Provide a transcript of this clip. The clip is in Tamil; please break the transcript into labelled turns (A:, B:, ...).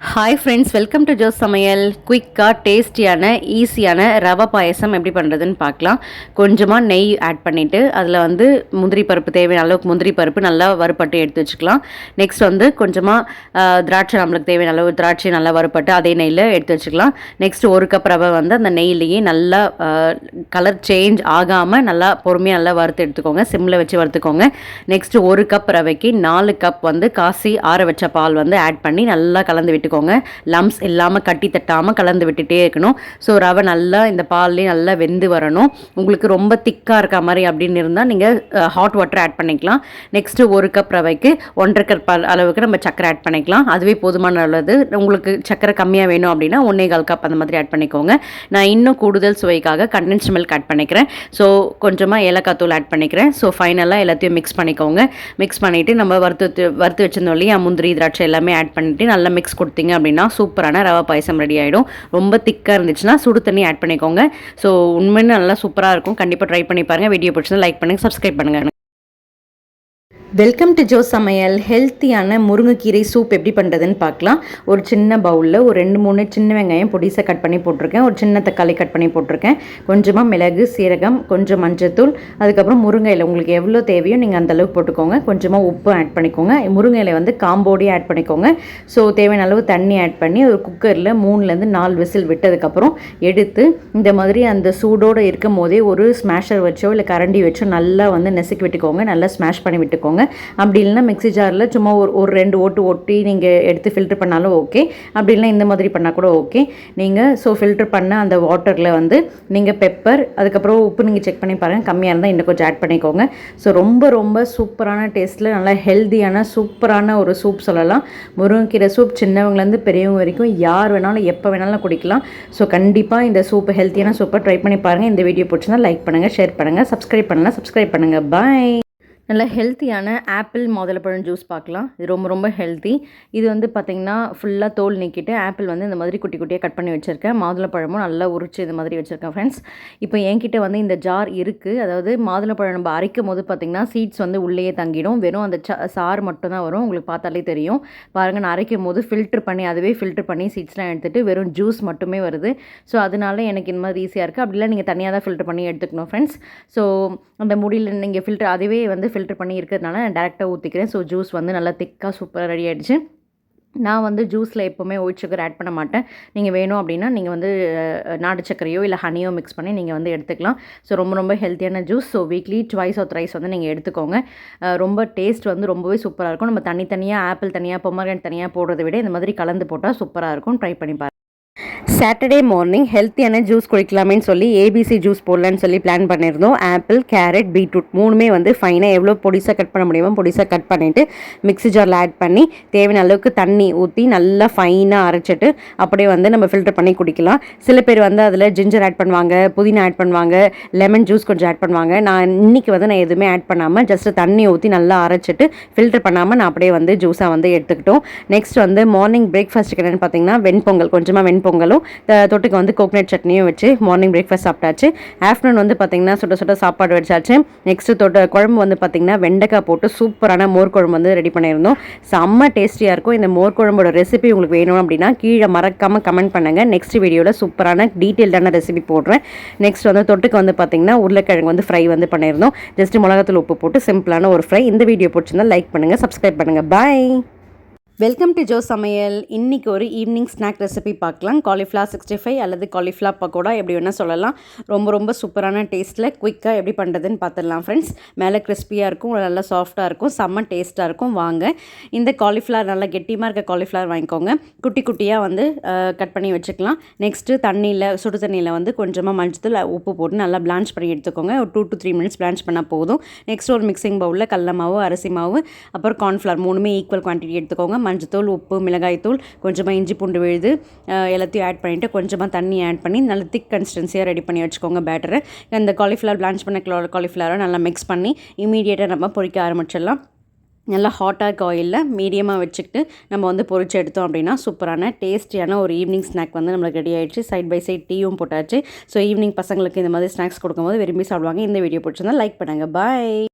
A: ஹாய் ஃப்ரெண்ட்ஸ், வெல்கம் டு ஜோஸ் சமையல். குயிக்காக டேஸ்டியான ஈஸியான ரவை பாயசம் எப்படி பண்ணுறதுன்னு பார்க்கலாம். கொஞ்சமாக நெய் ஆட் பண்ணிவிட்டு அதில் வந்து முந்திரி பருப்பு, தேவையான அளவுக்கு முந்திரி பருப்பு நல்லா வறுப்பட்டு எடுத்து வச்சுக்கலாம். நெக்ஸ்ட் வந்து கொஞ்சமாக திராட்சை, நம்மளுக்கு தேவையான அளவு திராட்சை நல்லா வறுப்பட்டு அதே நெய்யில் எடுத்து வச்சுக்கலாம். நெக்ஸ்ட் ஒரு கப் ரவை வந்து அந்த நெய்லேயே நல்லா கலர் சேஞ்ச் ஆகாமல் நல்லா பொறுமையாக நல்லா வறுத்து எடுத்துக்கோங்க. சிம்மில் வச்சு வறுத்துக்கோங்க. நெக்ஸ்ட் ஒரு கப் ரவைக்கு 4 கப் வந்து காசி ஆற வச்ச பால் வந்து ஆட் பண்ணி நல்லா கலந்து விட்டு லம்ஸ் இல்லாமல் கட்டி தட்டாமல் கலந்து விட்டுட்டே இருக்கணும். ஸோ ரவை நல்லா இந்த பால்லேயே நல்லா வெந்து வரணும். உங்களுக்கு ரொம்ப திக்காக இருக்க மாதிரி அப்படின்னு இருந்தால் நீங்கள் ஹாட் வாட்டர் ஆட் பண்ணிக்கலாம். நெக்ஸ்ட்டு ஒரு கப் ரவைக்கு 1.5 கப் அளவுக்கு நம்ம சக்கரை ஆட் பண்ணிக்கலாம். அதுவே போதுமான அளவு. உங்களுக்கு சக்கரை கம்மியாக வேணும் அப்படின்னா 1.25 கப் அந்த மாதிரி ஆட் பண்ணிக்கோங்க. நான் இன்னும் கூடுதல் சுவைக்காக கண்டென்ஸ்ட் மில்க் ஆட் பண்ணிக்கிறேன். ஸோ கொஞ்சமாக ஏலக்காய் தூள் ஆட் பண்ணிக்கிறேன். ஸோ ஃபைனலாக எல்லாத்தையும் மிக்ஸ் பண்ணிக்கோங்க. மிக்ஸ் பண்ணிவிட்டு நம்ம வறுத்து வச்சிருந்தோம் இல்லையா, முந்திரி திராட்சை எல்லாமே ஆட் பண்ணிவிட்டு நல்லா மிக்ஸ் கொடுத்தீங்க அப்படின்னா சூப்பரான ரவை பாயசம் ரெடி ஆகிடும். ரொம்ப திக்காக இருந்துச்சுன்னா சுடு தண்ணி ஆட் பண்ணிக்கோங்க. ஸோ உண்மைன்னு நல்லா சூப்பராக இருக்கும். கண்டிப்பாக ட்ரை பண்ணி பாருங்கள். வீடியோ பிடிச்சா லைக் பண்ணுங்கள், சப்ஸ்கிரைப் பண்ணுங்கள். வெல்கம் டு ஜோஸ் சமையல். ஹெல்த்தியான முருங்கைக்கீரை சூப் எப்படி பண்ணுறதுன்னு பார்க்கலாம். ஒரு சின்ன பவுலில் ஒரு 2-3 சின்ன வெங்காயம் பொடிசாக கட் பண்ணி போட்டிருக்கேன். ஒரு சின்ன தக்காளி கட் பண்ணி போட்டிருக்கேன். கொஞ்சமாக மிளகு, சீரகம், கொஞ்சம் மஞ்சத்தூள், அதுக்கப்புறம் முருங்கையில் உங்களுக்கு எவ்வளோ தேவையோ நீங்கள் அந்தளவுக்கு போட்டுக்கோங்க. கொஞ்சமாக உப்பு ஆட் பண்ணிக்கோங்க. முருங்கையில் வந்து காம்போடியே ஆட் பண்ணிக்கோங்க. ஸோ தேவையான அளவு தண்ணி ஆட் பண்ணி ஒரு குக்கரில் 3-4 விசில் விட்டதுக்கப்புறம் எடுத்து இந்த மாதிரி அந்த சூடோடு இருக்கும் போதே ஒரு ஸ்மாஷர் வச்சோ இல்லை கரண்டி வச்சோ நல்லா வந்து நெசுக்கி விட்டுக்கோங்க. நல்லா ஸ்மாஷ் பண்ணி விட்டுக்கோங்க. அப்படி இல்லைன்னா மிக்ஸி ஜாரில் சும்மா ஒரு 2 ஓட்டு ஒட்டி நீங்கள் எடுத்து ஃபில்டர் பண்ணாலும் ஓகே. அப்படி இல்லைனா இந்த மாதிரி பண்ணால் கூட ஓகே. நீங்கள் ஃபில்டர் பண்ண அந்த வாட்டரில் வந்து நீங்கள் பெப்பர், அதுக்கப்புறம் உப்பு நீங்கள் செக் பண்ணி பாருங்கள். கம்மியாக இருந்தால் இன்னும் கொஞ்சம் ஆட் பண்ணிக்கோங்க. ஸோ ரொம்ப சூப்பரான டேஸ்ட்டில் நல்லா ஹெல்த்தியான சூப்பரான ஒரு சூப் சொல்லலாம். முருங்கைக்கீரை சூப் சின்னவங்கலேருந்து பெரியவங்க வரைக்கும் யார் வேணாலும் எப்போ வேணாலும் குடிக்கலாம். ஸோ கண்டிப்பாக இந்த சூப்பு ஹெல்த்தியான சூப்பை ட்ரை பண்ணி பாருங்கள். இந்த வீடியோ பிடிச்சிருந்தா லைக் பண்ணுங்கள், ஷேர் பண்ணுங்கள், சப்ஸ்கிரைப் பண்ணுங்கள். பாய். நல்ல ஹெல்த்தியான ஆப்பிள் மாதுளப்பழம் ஜூஸ் பார்க்கலாம். இது ரொம்ப ஹெல்த்தி. இது வந்து பார்த்திங்கன்னா ஃபுல்லாக தோல் நீக்கிட்டு ஆப்பிள் வந்து இந்த மாதிரி குட்டி குட்டியாக கட் பண்ணி வச்சுருக்கேன். மாதுளப்பழமும் நல்லா உரிச்சு இது மாதிரி வச்சுருக்கேன் ஃப்ரெண்ட்ஸ். இப்போ என்கிட்ட வந்து இந்த ஜார் இருக்குது. அதாவது மாதுளப்பழம் நம்ம அரைக்கும் போது பார்த்திங்கன்னா சீட்ஸ் வந்து உள்ளேயே தங்கிடும். வெறும் அந்த சாறு மட்டும் தான் வரும். உங்களுக்கு பார்த்தாலே தெரியும் பாருங்கள். நான் அரைக்கும் போது அதுவே ஃபில்டர் பண்ணி சீட்ஸ்லாம் எடுத்துகிட்டு வெறும் ஜூஸ் மட்டுமே வருது. ஸோ அதனால எனக்கு இந்த மாதிரி ஈஸியாக இருக்குது. அப்படிலாம் நீங்கள் தனியாக தான் ஃபில்டர் பண்ணி எடுத்துக்கணும் ஃப்ரெண்ட்ஸ். ஸோ அந்த முடியில் நீங்கள் அதுவே வந்து ஃபில்டர் பண்ணி இருக்கிறதுனால நான் டேரெக்டாக ஊற்றிக்கிறேன். ஸோ ஜூஸ் வந்து நல்லா திக்காக சூப்பராக ரெடி ஆகிடுச்சு. நான் வந்து ஜூஸில் எப்போவுமே ஒயிட் சுகர் ஆட் பண்ண மாட்டேன். நீங்கள் வேணும் அப்படின்னா நீங்கள் வந்து நாட்டு சர்க்கரையோ இல்லை ஹனியோ மிக்ஸ் பண்ணி நீங்கள் வந்து எடுத்துக்கலாம். ஸோ ரொம்ப ஹெல்த்தியான ஜூஸ். ஸோ வீக்லி 2 or 3 வந்து நீங்கள் எடுத்துக்கோங்க. ரொம்ப டேஸ்ட் வந்து ரொம்பவே சூப்பராக இருக்கும். நம்ம தனியாக ஆப்பிள் தனியாக, பொமக்ரானேட் தனியாக போடுறதை விட இந்த மாதிரி கலந்து போட்டால் சூப்பராக இருக்கும். ட்ரை பண்ணி பாருங்கள். சாட்டர்டே மார்னிங் ஹெல்த்தியான ஜூஸ் குடிக்கலாமேன்னு சொல்லி ஏபிசி ஜூஸ் போடலான்னு சொல்லி பிளான் பண்ணியிருந்தோம். ஆப்பிள், கேரட், பீட்ரூட் 3மே வந்து ஃபைனாக எவ்வளோ பொடிசாக கட் பண்ண முடியுமோ பொடிசாக கட் பண்ணிவிட்டு மிக்ஸி ஜாரில் ஆட் பண்ணி தேவையான அளவுக்கு தண்ணி ஊற்றி நல்லா ஃபைனாக அரைச்சிட்டு அப்படியே வந்து நம்ம ஃபில்டர் பண்ணி குடிக்கலாம். சில பேர் வந்து அதில் ஜிஞ்சர் ஆட் பண்ணுவாங்க, புதினா ஆட் பண்ணுவாங்க, லெமன் ஜூஸ் கொஞ்சம் ஆட் பண்ணுவாங்க. நான் இன்றைக்கி வந்து நான் எதுவுமே ஆட் பண்ணாமல் ஜஸ்ட்டு தண்ணி ஊற்றி நல்லா அரைச்சிட்டு ஃபில்டர் பண்ணாமல் நான் அப்படியே வந்து ஜூஸாக வந்து எடுத்துக்கிட்டோம். நெக்ஸ்ட் வந்து மார்னிங் பிரேக்ஃபாஸ்ட்டுக்கு என்னென்னு பார்த்தீங்கன்னா வெண்பொங்கல், கொஞ்சமாக வெண்பொங்கலும் தொட்டுக்கு வந்து கோகனட் சட்னியும் வச்சு மார்னிங் பிரேக்ஃபாஸ்ட் சாப்பிட்டாச்சு. ஆஃப்டர்நூன் வந்து பார்த்திங்கன்னா சுட சாப்பாடு வச்சாச்சு. நெக்ஸ்ட்டு குழம்பு வந்து பார்த்திங்கன்னா வெண்டைக்காய் போட்டு சூப்பரான மோர் குழம்பு வந்து ரெடி பண்ணியிருந்தோம். செம்ம டேஸ்டியாக இருக்கும். இந்த மோர் குழம்போட ரெசிபி உங்களுக்கு வேணும் அப்படின்னா கீழே மறக்காமல் கமெண்ட் பண்ணுங்கள். நெக்ஸ்ட் வீடியோவில் சூப்பரான டீட்டெயில்டான ரெசிபி போடுறேன். நெக்ஸ்ட் வந்து தொட்டுக்கு வந்து பார்த்திங்கன்னா உருளைக்கிழங்கு வந்து ஃப்ரை வந்து பண்ணியிருந்தோம். ஜஸ்ட் மிளகாத்தூள் உப்பு போட்டு சிம்பிளான ஒரு ஃப்ரை. இந்த வீடியோ பிடிச்சிருந்தா லைக் பண்ணுங்கள், சப்ஸ்கிரைப் பண்ணுங்கள். பாய். வெல்கம் டு ஜோஸ் சமையல். இன்றைக்கி ஒரு ஈவினிங் ஸ்நாக் ரெசிபி பார்க்கலாம். காலிஃப்ளவர் 65 அல்லது காலிஃப்ளவர் பக்கோடா எப்படி வேணால் சொல்லலாம். ரொம்ப சூப்பரான டேஸ்ட்டில் குயிக்காக எப்படி பண்ணுறதுன்னு பார்த்துடலாம் ஃப்ரெண்ட்ஸ். மேலே கிறிஸ்பியாக இருக்கும், நல்லா சாஃப்டாக இருக்கும், செம்ம டேஸ்ட்டாக இருக்கும். வாங்க, இந்த காலிஃப்ளவர் நல்லா கெட்டியமாக இருக்க காலிஃப்ளவர் வாங்கிக்கோங்க. குட்டி குட்டியாக வந்து கட் பண்ணி வச்சுக்கலாம். நெக்ஸ்ட்டு சுடு தண்ணியில் வந்து கொஞ்சமாக மஞ்சள் உப்பு போட்டு நல்லா பிளான்ச் பண்ணி எடுத்துக்கோங்க. ஒரு 2 to 3 minutes பிளான்ச் பண்ணால் போதும். நெக்ஸ்ட் ஒரு மிக்சிங் பவுலில் கடல மாவு, அரிசி மாவு, அப்புறம் கார்ன்ஃப்ளவர் 3மே ஈக்குவல் குவான்டிட்டி எடுத்துக்கோங்க. மஞ்சத்தூள், உப்பு, மிளகாய்த்தூள், கொஞ்சமாக இஞ்சி பூண்டு விழுது எல்லாத்தையும் ஆட் பண்ணிவிட்டு கொஞ்சமாக தண்ணி ஆட் பண்ணி நல்ல திக் கன்சிஸ்டன்சியாக ரெடி பண்ணி வச்சுக்கோங்க பேட்டரை. இந்த காலிஃப்ளவர் பிளான்ச் பண்ண காலிஃப்ளவரை நல்லா மிக்ஸ் பண்ணி இமீடியட்டாக நம்ம பொரிக்க ஆரம்பிச்சிடலாம். நல்லா ஹாட்டாக ஆயிலில் மீடியமாக வச்சுக்கிட்டு நம்ம வந்து பொரிச்சு எடுத்தோம் அப்படின்னா சூப்பரான டேஸ்டியான ஒரு ஈவினிங் ஸ்நாக் வந்து நம்மளுக்கு ரெடி ஆகிடுச்சு. சைட் பை சைட் டீயும் போட்டாச்சு. ஸோ ஈவினிங் பசங்களுக்கு இந்த மாதிரி ஸ்நாக்ஸ் கொடுக்கும்போது விரும்பி சாப்பிடுவாங்க. இந்த வீடியோ பிடிச்சிருந்தா லைக் பண்ணுங்கள். பாய்.